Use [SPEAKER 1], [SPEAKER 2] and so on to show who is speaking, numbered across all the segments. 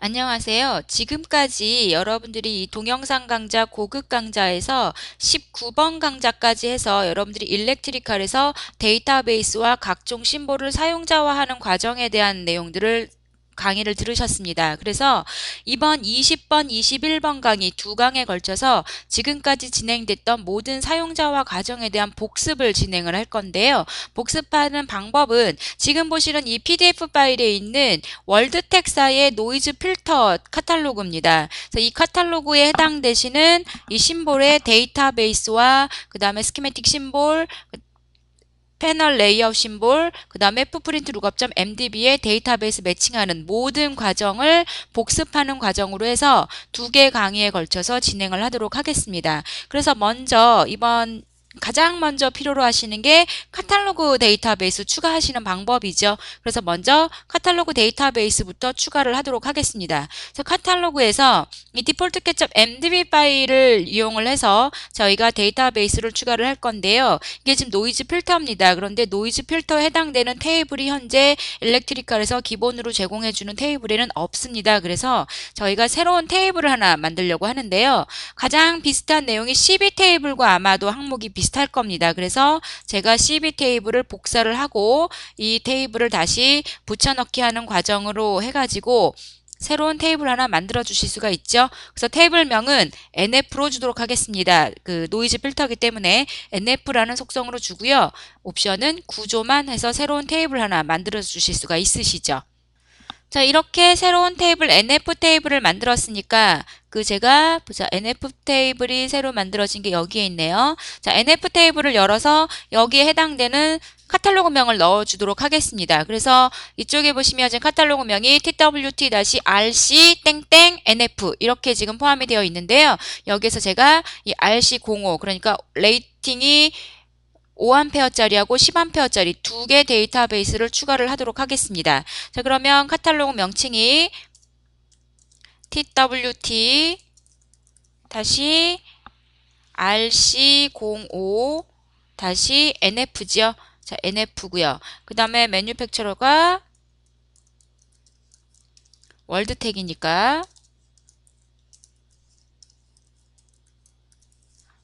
[SPEAKER 1] 안녕하세요. 지금까지 여러분들이 이 동영상 강좌, 고급 강좌에서 19번 강좌까지 해서 여러분들이 일렉트리컬에서 데이터베이스와 각종 심볼을 사용자화하는 과정에 대한 내용들을 강의를 들으셨습니다. 그래서 이번 20번, 21번 강의 두 강에 걸쳐서 지금까지 진행됐던 모든 사용자화 과정에 대한 복습을 진행을 할 건데요. 복습하는 방법은 지금 보시는 이 PDF 파일에 있는 월드텍사의 노이즈 필터 카탈로그입니다. 그래서 이 카탈로그에 해당되시는 이 심볼의 데이터베이스와 그 다음에 스키매틱 심볼, 패널 레이아웃 심볼, 그 다음에 풋프린트 룩업.mdb의 데이터베이스 매칭하는 모든 과정을 복습하는 과정으로 해서 두 개 강의에 걸쳐서 진행을 하도록 하겠습니다. 그래서 가장 먼저 필요로 하시는 게 카탈로그 데이터베이스 추가하시는 방법이죠. 그래서 먼저 카탈로그 데이터베이스부터 추가를 하도록 하겠습니다. 그래서 카탈로그에서 이 디폴트 캐첩 mdb 파일을 이용을 해서 저희가 데이터베이스를 추가를 할 건데요. 이게 지금 노이즈 필터입니다. 그런데 노이즈 필터에 해당되는 테이블이 현재 일렉트리컬에서 기본으로 제공해주는 테이블에는 없습니다. 그래서 저희가 새로운 테이블을 하나 만들려고 하는데요. 가장 비슷한 내용이 CB 테이블과 아마도 항목이 비슷할 겁니다. 그래서 제가 CB 테이블을 복사를 하고 이 테이블을 다시 붙여넣기 하는 과정으로 해가지고 새로운 테이블 하나 만들어 주실 수가 있죠. 그래서 테이블명은 NF로 주도록 하겠습니다. 그 노이즈 필터이기 때문에 NF라는 속성으로 주고요. 옵션은 구조만 해서 새로운 테이블 하나 만들어 주실 수가 있으시죠. 자, 이렇게 새로운 테이블 NF 테이블을 만들었으니까 제가 보자. NF 테이블이 새로 만들어진 게 여기에 있네요. 자, NF 테이블을 열어서 여기에 해당되는 카탈로그명을 넣어주도록 하겠습니다. 그래서 이쪽에 보시면 지금 카탈로그명이 twt-rc-nf 이렇게 지금 포함이 되어 있는데요. 여기에서 제가 이 rc05 그러니까 레이팅이 5A짜리하고 10A짜리 두 개 데이터베이스를 추가를 하도록 하겠습니다. 자, 그러면 카탈로그 명칭이 twt 다시 rc05 다시 nf죠. 자, nf고요. 그 다음에 매뉴팩처러가 월드텍이니까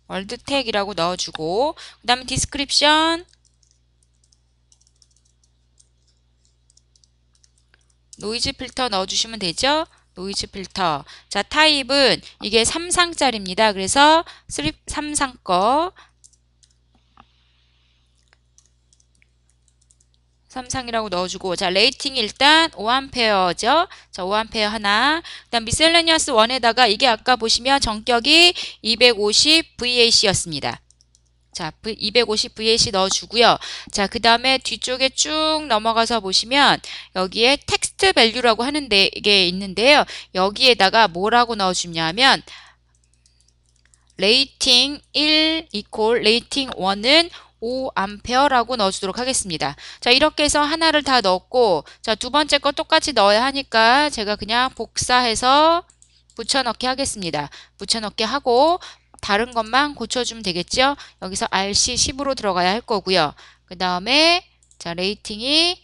[SPEAKER 1] 월드텍이라고 넣어주고 그 다음에 디스크립션 노이즈 필터 넣어주시면 되죠. 노이즈 필터. 자, 타입은 이게 3상짜리입니다. 그래서 3상 거 삼상이라고 넣어주고 자 레이팅이 일단 5A죠. 자 5A 하나 그 다음 미셀레니어스 1에다가 이게 아까 보시면 전격이 250 VAC였습니다. 자 250 VAC 넣어주고요. 자 그 다음에 뒤쪽에 쭉 넘어가서 보시면 여기에 텍스트 밸류라고 하는 게 있는데요. 여기에다가 뭐라고 넣어주냐면 레이팅 1 이퀄 레이팅 1은 5A라고 넣어주도록 하겠습니다. 자, 이렇게 해서 하나를 다 넣었고, 자, 두 번째 거 똑같이 넣어야 하니까 제가 그냥 복사해서 붙여넣기 하겠습니다. 붙여넣기 하고, 다른 것만 고쳐주면 되겠죠? 여기서 RC10으로 들어가야 할 거고요. 그 다음에, 자, 레이팅이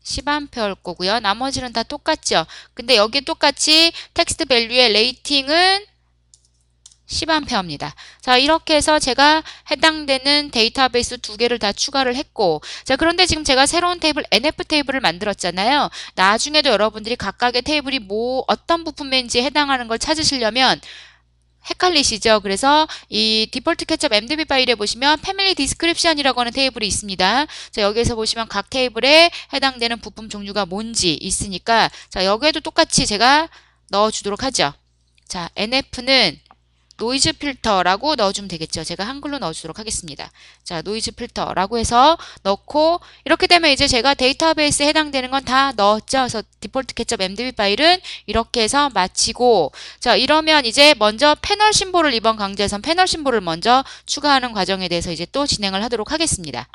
[SPEAKER 1] 10A일 거고요. 나머지는 다 똑같죠? 근데 여기 똑같이 텍스트 밸류의 레이팅은 10A입니다. 자, 이렇게 해서 제가 해당되는 데이터베이스 두 개를 다 추가를 했고, 자, 그런데 지금 제가 새로운 테이블, NF 테이블을 만들었잖아요. 나중에도 여러분들이 각각의 테이블이 어떤 부품인지 해당하는 걸 찾으시려면 헷갈리시죠? 그래서 이 디폴트 캐첩 mdb 파일에 보시면 패밀리 디스크립션이라고 하는 테이블이 있습니다. 자, 여기에서 보시면 각 테이블에 해당되는 부품 종류가 뭔지 있으니까, 자, 여기에도 똑같이 제가 넣어주도록 하죠. 자, NF는 노이즈 필터라고 넣어주면 되겠죠. 제가 한글로 넣어주도록 하겠습니다. 자, 노이즈 필터라고 해서 넣고 이렇게 되면 이제 제가 데이터베이스에 해당되는 건 다 넣었죠. 그래서 디폴트 캐첩 mdb 파일은 이렇게 해서 마치고 자, 이러면 이제 먼저 패널 심볼을 이번 강좌에선 패널 심볼을 먼저 추가하는 과정에 대해서 이제 또 진행을 하도록 하겠습니다.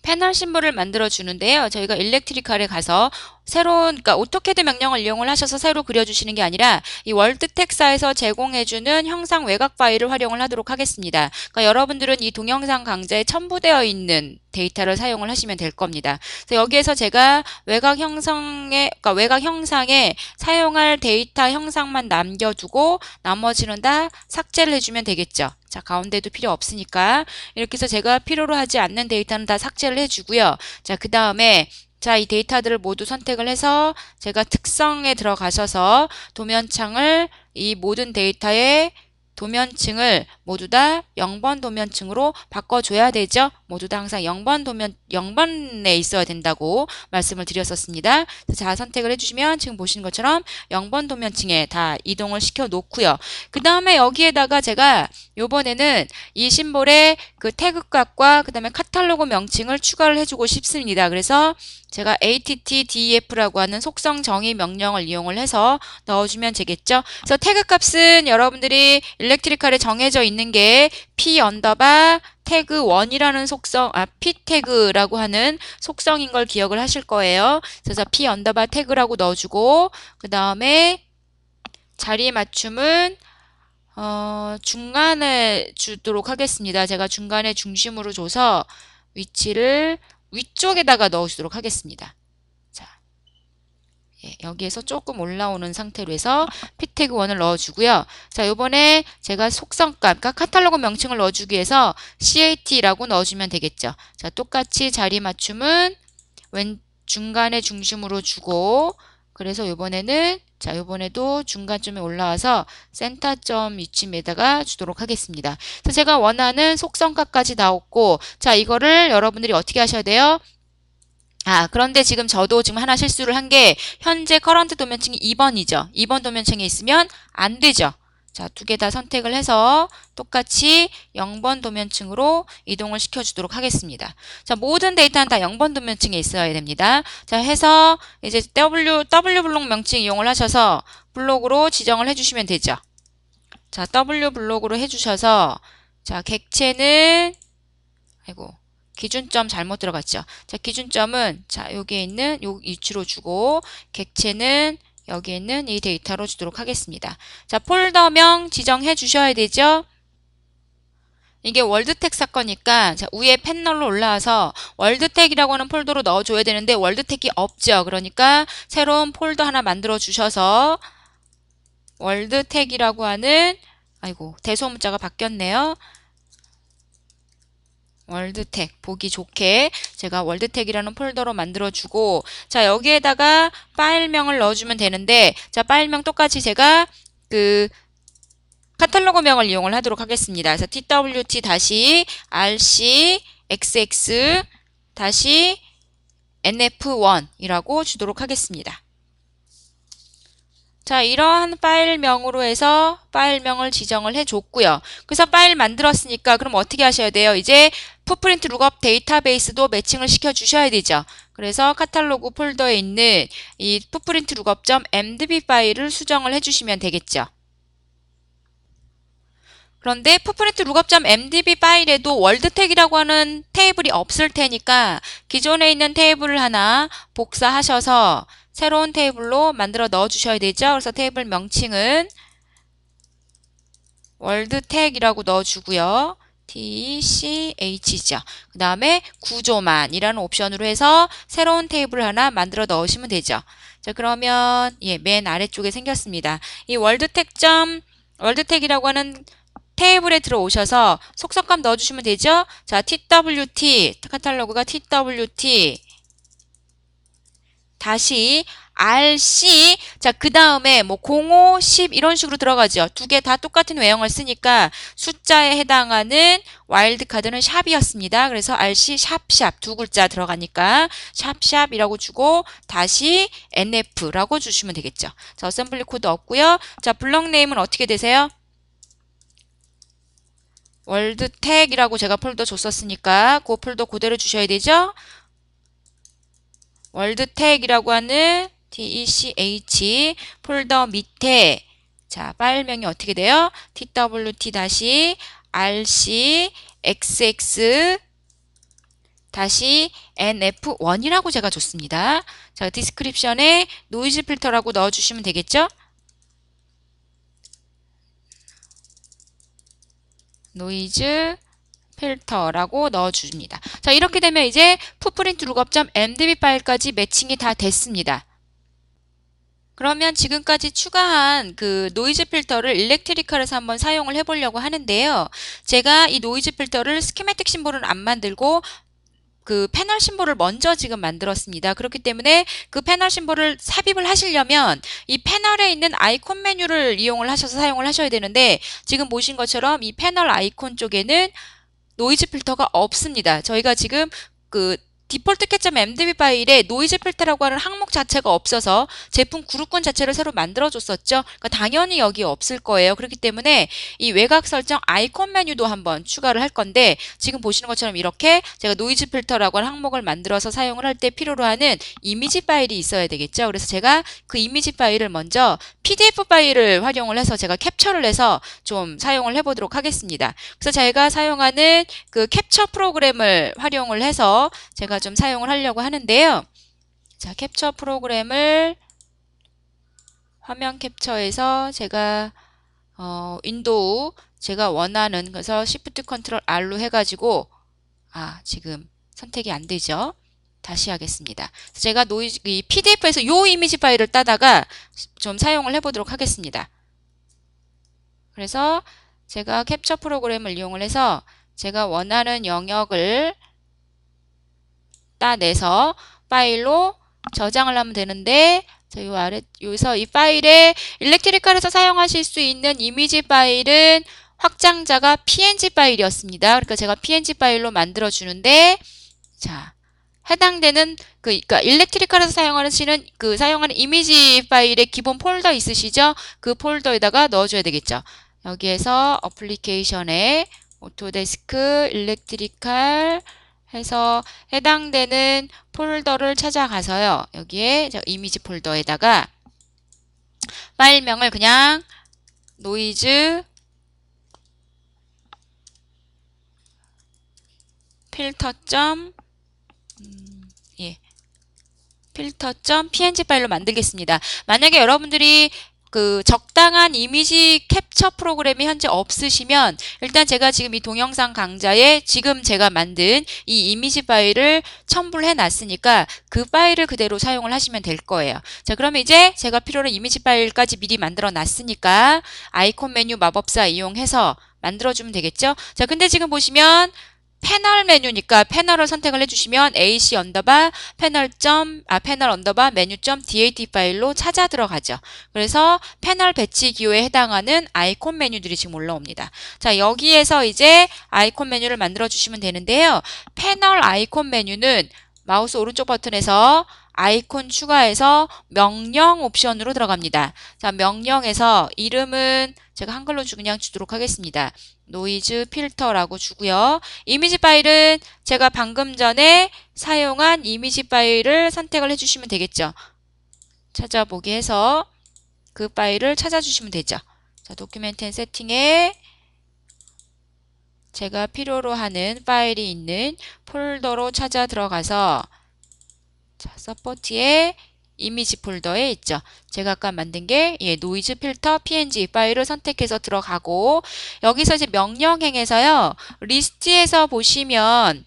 [SPEAKER 1] 패널 심볼을 만들어 주는데요. 저희가 일렉트리컬에 가서 그러니까 오토캐드 명령을 이용을 하셔서 새로 그려주시는 게 아니라 이 월드텍사에서 제공해주는 형상 외곽 파일을 활용을 하도록 하겠습니다. 그러니까 여러분들은 이 동영상 강좌에 첨부되어 있는 데이터를 사용을 하시면 될 겁니다. 그래서 여기에서 제가 그러니까 외곽 형상에 사용할 데이터 형상만 남겨두고 나머지는 다 삭제를 해주면 되겠죠. 자, 가운데도 필요 없으니까 이렇게 해서 제가 필요로 하지 않는 데이터는 다 삭제를 해주고요. 자, 그 다음에 자, 이 데이터들을 모두 선택을 해서 제가 특성에 들어가셔서 도면창을 이 모든 데이터의 도면층을 모두 다 0번 도면층으로 바꿔줘야 되죠. 모두 다 항상 0번에 있어야 된다고 말씀을 드렸었습니다. 자, 선택을 해주시면 지금 보시는 것처럼 0번 도면층에 다 이동을 시켜 놓고요. 그 다음에 여기에다가 제가 요번에는 이 심볼의 그 태그값과 그 다음에 카탈로그 명칭을 추가를 해주고 싶습니다. 그래서 제가 attdef라고 하는 속성 정의 명령을 이용을 해서 넣어주면 되겠죠. 그래서 태그 값은 여러분들이 일렉트리컬에 정해져 있는 게 p 언더바 태그 1이라는 속성, p 태그라고 하는 속성인 걸 기억을 하실 거예요. 그래서 p 언더바 태그라고 넣어주고 그 다음에 자리 맞춤은 중간에 주도록 하겠습니다. 제가 중간에 중심으로 줘서 위치를 위쪽에다가 넣어주도록 하겠습니다. 자, 예, 여기에서 조금 올라오는 상태로 해서 p태그 1을 넣어주고요. 자, 요번에 제가 속성값, 그러니까 카탈로그 명칭을 넣어주기 위해서 cat라고 넣어주면 되겠죠. 자, 똑같이 자리 맞춤은 중간에 중심으로 주고 그래서 요번에는 자, 요번에도 중간쯤에 올라와서 센터점 위치에다가 주도록 하겠습니다. 그래서 제가 원하는 속성값까지 나왔고, 자, 이거를 여러분들이 어떻게 하셔야 돼요? 그런데 지금 저도 지금 하나 실수를 한 게, 현재 커런트 도면층이 2번이죠. 2번 도면층에 있으면 안 되죠. 자, 두 개 다 선택을 해서 똑같이 0번 도면층으로 이동을 시켜주도록 하겠습니다. 자, 모든 데이터는 다 0번 도면층에 있어야 됩니다. 자, 해서 이제 W 블록 명칭 이용을 하셔서 블록으로 지정을 해주시면 되죠. 자, W 블록으로 해주셔서 자, 객체는 기준점 잘못 들어갔죠. 자, 기준점은 자, 여기에 있는 요 위치로 주고 객체는 여기에 있는 이 데이터로 주도록 하겠습니다. 자, 폴더명 지정해 주셔야 되죠. 이게 월드텍 사건이니까 자, 위에 패널로 올라와서 월드텍이라고 하는 폴더로 넣어줘야 되는데 월드텍이 없죠. 그러니까 새로운 폴더 하나 만들어 주셔서 월드텍이라고 하는 대소문자가 바뀌었네요. 월드텍 보기 좋게 제가 월드텍이라는 폴더로 만들어주고 자 여기에다가 파일명을 넣어주면 되는데 자 파일명 똑같이 제가 그 카탈로그명을 이용을 하도록 하겠습니다. 그래서 twt-rc-xx-nf1이라고 주도록 하겠습니다. 자, 이러한 파일명으로 해서 파일명을 지정을 해줬고요. 그래서 파일 만들었으니까 그럼 어떻게 하셔야 돼요? 이제 풋프린트 룩업 데이터베이스도 매칭을 시켜주셔야 되죠. 그래서 카탈로그 폴더에 있는 이 풋프린트 룩업.mdb 파일을 수정을 해주시면 되겠죠. 그런데 풋프린트 룩업.mdb 파일에도 월드텍이라고 하는 테이블이 없을 테니까 기존에 있는 테이블을 하나 복사하셔서 새로운 테이블로 만들어 넣어 주셔야 되죠. 그래서 테이블 명칭은 월드텍이라고 넣어 주고요. TCH죠. 그 다음에 구조만이라는 옵션으로 해서 새로운 테이블 하나 만들어 넣으시면 되죠. 자, 그러면 맨 아래쪽에 생겼습니다. 이 월드텍이라고 하는 테이블에 들어오셔서 속성값 넣어주시면 되죠. 자, TWT 카탈로그가 TWT 다시 RC 자, 그 다음에 05, 10 이런 식으로 들어가죠. 두 개 다 똑같은 외형을 쓰니까 숫자에 해당하는 와일드카드는 샵이었습니다. 그래서 RC 샵샵 두 글자 들어가니까 샵샵이라고 주고 다시 NF라고 주시면 되겠죠. 자, 어셈블리 코드 없고요. 자, 블럭 네임은 어떻게 되세요? 월드텍이라고 제가 폴더 줬었으니까 그 폴더 그대로 주셔야 되죠. 월드텍이라고 하는 TECH 폴더 밑에 자 파일명이 어떻게 돼요? TWT-RC XX 다시 NF1이라고 제가 줬습니다. 자, 디스크립션에 노이즈 필터라고 넣어주시면 되겠죠? 노이즈 필터라고 넣어줍니다. 자, 이렇게 되면 이제 풋프린트 룩업.mdb 파일까지 매칭이 다 됐습니다. 그러면 지금까지 추가한 그 노이즈 필터를 일렉트리컬에서 한번 사용을 해보려고 하는데요. 제가 이 노이즈 필터를 스키매틱 심볼은 안 만들고 그 패널 심볼을 먼저 지금 만들었습니다. 그렇기 때문에 그 패널 심볼을 삽입을 하시려면 이 패널에 있는 아이콘 메뉴를 이용을 하셔서 사용을 하셔야 되는데 지금 보신 것처럼 이 패널 아이콘 쪽에는 노이즈 필터가 없습니다. 저희가 지금 그 디폴트 cat.mdb 파일에 노이즈 필터라고 하는 항목 자체가 없어서 제품 그룹군 자체를 새로 만들어줬었죠. 그러니까 당연히 여기 없을 거예요. 그렇기 때문에 이 외곽 설정 아이콘 메뉴도 한번 추가를 할 건데 지금 보시는 것처럼 이렇게 제가 노이즈 필터라고 하는 항목을 만들어서 사용을 할 때 필요로 하는 이미지 파일이 있어야 되겠죠. 그래서 제가 그 이미지 파일을 먼저 PDF 파일을 활용을 해서 제가 캡처를 해서 좀 사용을 해보도록 하겠습니다. 그래서 제가 사용하는 그 캡처 프로그램을 활용을 해서 제가 좀 사용을 하려고 하는데요. 자, 캡처 프로그램을 화면 캡처해서 제가 윈도우 제가 원하는 그래서 Shift Ctrl R로 해가지고 지금 선택이 안 되죠. 다시 하겠습니다. 제가 이 PDF에서 이 이미지 파일을 따다가 좀 사용을 해보도록 하겠습니다. 그래서 제가 캡처 프로그램을 이용을 해서 제가 원하는 영역을 따내서 파일로 저장을 하면 되는데 자, 요 아래 여기서 이 파일에 일렉트리컬에서 사용하실 수 있는 이미지 파일은 확장자가 PNG 파일이었습니다. 그러니까 제가 PNG 파일로 만들어 주는데 자, 해당되는 그러니까 일렉트리컬에서 사용하는 이미지 파일의 기본 폴더 있으시죠? 그 폴더에다가 넣어줘야 되겠죠. 여기에서 어플리케이션에 오토데스크 일렉트리컬 해서 해당되는 폴더를 찾아가서요. 여기에 이미지 폴더에다가 파일명을 그냥 노이즈 필터.png 파일로 만들겠습니다. 만약에 여러분들이 그 적당한 이미지 캡처 프로그램이 현재 없으시면 일단 제가 지금 이 동영상 강좌에 지금 제가 만든 이 이미지 파일을 첨부를 해놨으니까 그 파일을 그대로 사용을 하시면 될 거예요. 자, 그러면 이제 제가 필요로 이미지 파일까지 미리 만들어 놨으니까 아이콘 메뉴 마법사 이용해서 만들어주면 되겠죠? 자, 근데 지금 보시면 패널 메뉴니까 패널을 선택을 해주시면 AC 언더바 패널 언더바 메뉴.dat 파일로 찾아 들어가죠. 그래서 패널 배치 기호에 해당하는 아이콘 메뉴들이 지금 올라옵니다. 자, 여기에서 이제 아이콘 메뉴를 만들어 주시면 되는데요. 패널 아이콘 메뉴는 마우스 오른쪽 버튼에서 아이콘 추가해서 명령 옵션으로 들어갑니다. 자, 명령에서 이름은 제가 한글로 그냥 주도록 하겠습니다. 노이즈 필터라고 주고요. 이미지 파일은 제가 방금 전에 사용한 이미지 파일을 선택을 해주시면 되겠죠. 찾아보기 해서 그 파일을 찾아주시면 되죠. 자, 도큐멘트 앤 세팅에 제가 필요로 하는 파일이 있는 폴더로 찾아 들어가서 자, 서포트에 이미지 폴더에 있죠. 제가 아까 만든 게 노이즈 필터 png 파일을 선택해서 들어가고 여기서 이제 명령행에서요. 리스트에서 보시면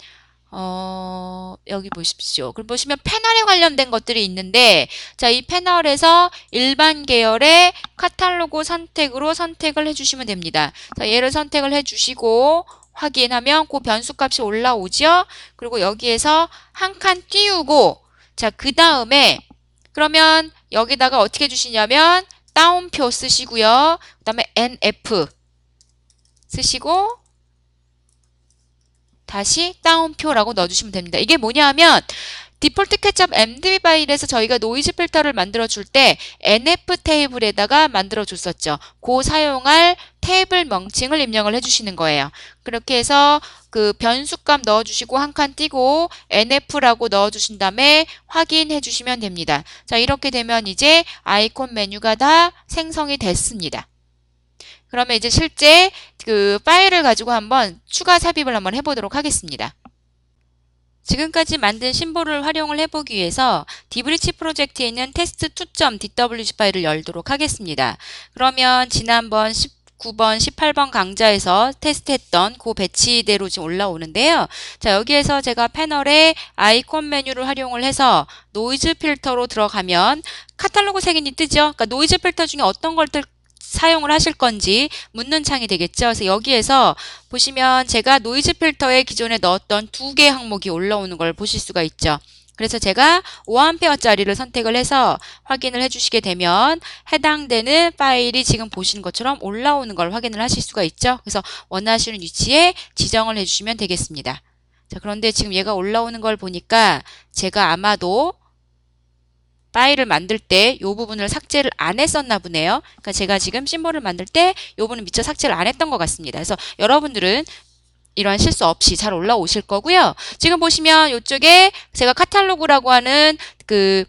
[SPEAKER 1] 여기 보십시오. 그럼 보시면 패널에 관련된 것들이 있는데 자, 이 패널에서 일반 계열의 카탈로그 선택으로 선택을 해주시면 됩니다. 자, 얘를 선택을 해주시고 확인하면 그 변수값이 올라오죠. 그리고 여기에서 한 칸 띄우고 자, 그 다음에 그러면 여기다가 어떻게 주시냐면 따옴표 쓰시고요. 그 다음에 NF 쓰시고 다시 따옴표라고 넣어주시면 됩니다. 이게 뭐냐 하면 디폴트 cat.mdb 파일에서 저희가 노이즈 필터를 만들어 줄 때 NF 테이블에다가 만들어 줬었죠. 그 사용할 테이블 명칭을 입력을 해주시는 거예요. 그렇게 해서 그 변수값 넣어주시고 한 칸 띄고 NF라고 넣어주신 다음에 확인해 주시면 됩니다. 자, 이렇게 되면 이제 아이콘 메뉴가 다 생성이 됐습니다. 그러면 이제 실제 그 파일을 가지고 한번 추가 삽입을 한번 해보도록 하겠습니다. 지금까지 만든 심볼을 활용을 해보기 위해서 디브리치 프로젝트에 있는 test2.dwg 파일을 열도록 하겠습니다. 그러면 지난번 19번, 18번 강좌에서 테스트했던 그 배치대로 지금 올라오는데요. 자, 여기에서 제가 패널에 아이콘 메뉴를 활용을 해서 노이즈 필터로 들어가면 카탈로그 색인이 뜨죠. 그러니까 노이즈 필터 중에 어떤 것들 사용을 하실 건지 묻는 창이 되겠죠. 그래서 여기에서 보시면 제가 노이즈 필터에 기존에 넣었던 2개 항목이 올라오는 걸 보실 수가 있죠. 그래서 제가 5A짜리를 선택을 해서 확인을 해주시게 되면 해당되는 파일이 지금 보시는 것처럼 올라오는 걸 확인을 하실 수가 있죠. 그래서 원하시는 위치에 지정을 해주시면 되겠습니다. 자, 그런데 지금 얘가 올라오는 걸 보니까 제가 아마도 파일을 만들 때 이 부분을 삭제를 안 했었나 보네요. 그러니까 제가 지금 심볼을 만들 때 이 부분은 미처 삭제를 안 했던 것 같습니다. 그래서 여러분들은 이러한 실수 없이 잘 올라오실 거고요. 지금 보시면 이쪽에 제가 카탈로그라고 하는 그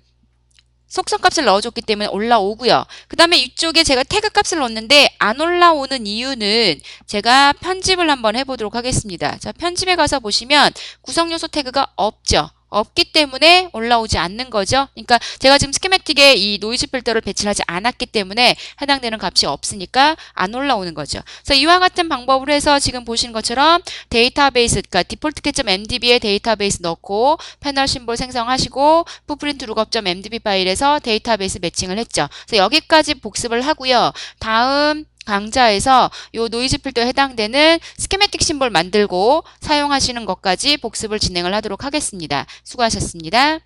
[SPEAKER 1] 속성값을 넣어줬기 때문에 올라오고요. 그 다음에 이쪽에 제가 태그 값을 넣었는데 안 올라오는 이유는 제가 편집을 한번 해보도록 하겠습니다. 자, 편집에 가서 보시면 구성요소 태그가 없죠. 없기 때문에 올라오지 않는 거죠. 그러니까 제가 지금 스키매틱에 이 노이즈 필터를 배치를 하지 않았기 때문에 해당되는 값이 없으니까 안 올라오는 거죠. 그래서 이와 같은 방법으로 해서 지금 보시는 것처럼 데이터베이스, 그러니까 디폴트 cat.mdb에 데이터베이스 넣고 패널 심볼 생성하시고 풋프린트 룩업.mdb 파일에서 데이터베이스 매칭을 했죠. 그래서 여기까지 복습을 하고요. 다음 강좌에서 이 노이즈 필터에 해당되는 스키매틱 심볼 만들고 사용하시는 것까지 복습을 진행을 하도록 하겠습니다. 수고하셨습니다.